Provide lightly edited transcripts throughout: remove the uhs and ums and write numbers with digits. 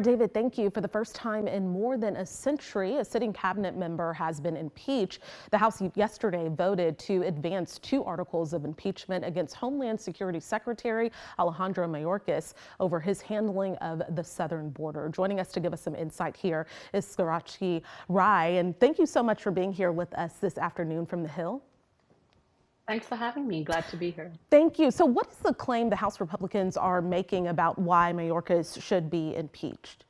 David, thank you. For the first time in more than a century, a sitting cabinet member has been impeached. The House yesterday voted to advance two articles of impeachment against Homeland Security Secretary Alejandro Mayorkas over his handling of the southern border. Joining us to give us some insight here is Skarachi Rai, and thank you so much for being here with us this afternoon from the Hill. Thanks for having me. Glad to be here. Thank you. So what is the claim the House Republicans are making about why Mayorkas should be impeached?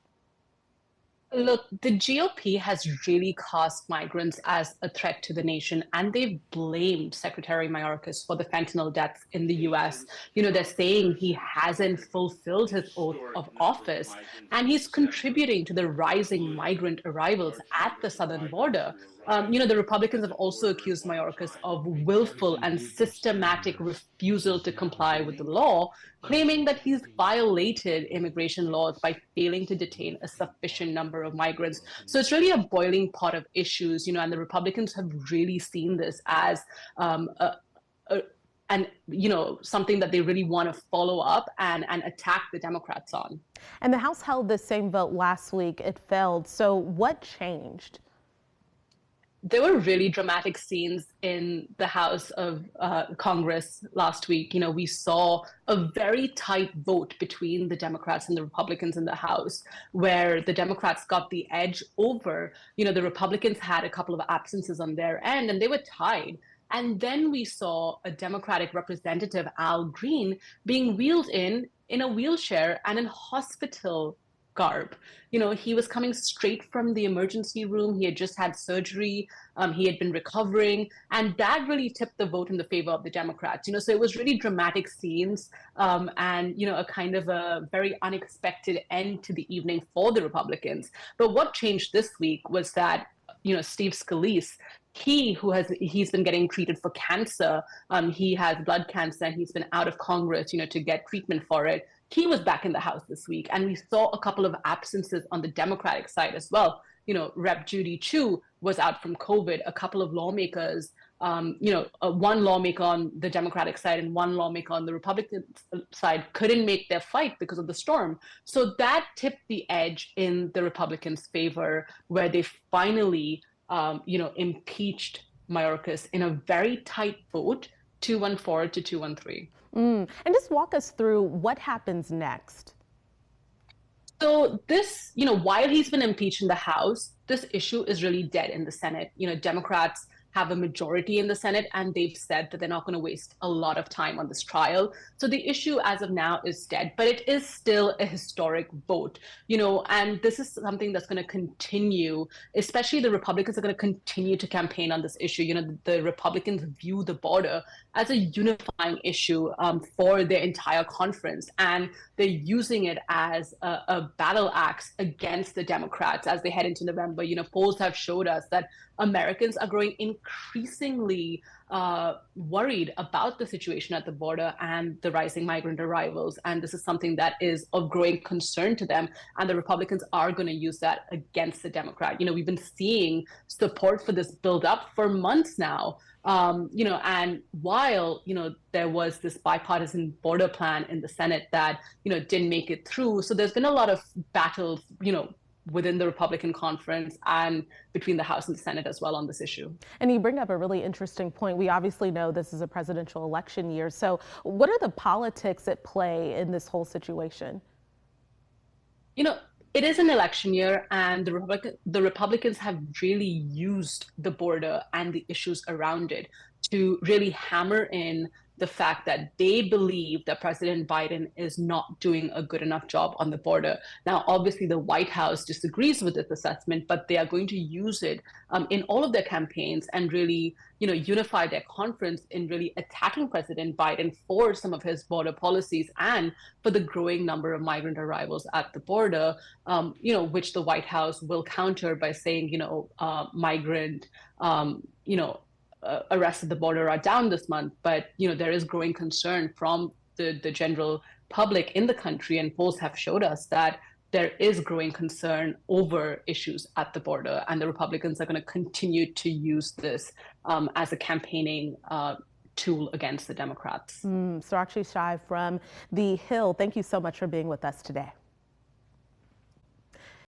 Look, the GOP has really cast migrants as a threat to the nation, and they've blamed Secretary Mayorkas for the fentanyl deaths in the US. They're saying he hasn't fulfilled his oath of office, and he's contributing to the rising migrant arrivals at the southern border. The Republicans have also accused Mayorkas of willful and systematic refusal to comply with the law, claiming that he's violated immigration laws by failing to detain a sufficient number of migrants. So it's really a boiling pot of issues, and the Republicans have really seen this as something that they really want to follow up and attack the Democrats on. And the House held the same vote last week. It failed. So what changed? There were really dramatic scenes in the House of Congress last week. We saw a very tight vote between the Democrats and the Republicans in the House, where the Democrats got the edge over. The Republicans had a couple of absences on their end, and they were tied. And then we saw a Democratic representative, Al Green, being wheeled in a wheelchair and in hospital garb. He was coming straight from the emergency room. He had just had surgery. He had been recovering, and that really tipped the vote in the favor of the Democrats. So it was really dramatic scenes, and a kind of a very unexpected end to the evening for the Republicans. But what changed this week was that Steve Scalise, he's been getting treated for cancer. He has blood cancer, and he's been out of Congress, to get treatment for it. He was back in the House this week, and we saw a couple of absences on the Democratic side as well. Rep. Judy Chu was out from COVID. A couple of lawmakers, one lawmaker on the Democratic side and one lawmaker on the Republican side couldn't make their fight because of the storm. So that tipped the edge in the Republicans' favor, where they finally, impeached Mayorkas in a very tight vote, 214 to 213. And just walk us through what happens next. So this, while he's been impeached in the House, this issue is really dead in the Senate. Democrats have a majority in the Senate, and they've said that they're not going to waste a lot of time on this trial. So the issue as of now is dead, but it is still a historic vote, and this is something that's going to continue, especially the Republicans are going to continue to campaign on this issue. The Republicans view the border as a unifying issue for their entire conference, and they're using it as a battle axe against the Democrats as they head into November. Polls have showed us that Americans are growing increasingly worried about the situation at the border and the rising migrant arrivals. And this is something that is of growing concern to them. And the Republicans are going to use that against the Democrat. We've been seeing support for this build up for months now. And while, there was this bipartisan border plan in the Senate that, didn't make it through. So there's been a lot of battles, within the Republican conference and between the House and the Senate as well on this issue. And you bring up a really interesting point. We obviously know this is a presidential election year. So what are the politics at play in this whole situation? It is an election year, and the Republicans have really used the border and the issues around it to really hammer in the fact that they believe that President Biden is not doing a good enough job on the border. Now, obviously, the White House disagrees with this assessment, but they are going to use it in all of their campaigns and really, unify their conference in really attacking President Biden for some of his border policies and for the growing number of migrant arrivals at the border, which the White House will counter by saying, migrant, arrests at the border are down this month, but there is growing concern from the general public in the country, and polls have showed us that there is growing concern over issues at the border, and the Republicans are going to continue to use this as a campaigning tool against the Democrats. Skarachi Rai from the Hill, thank you so much for being with us today.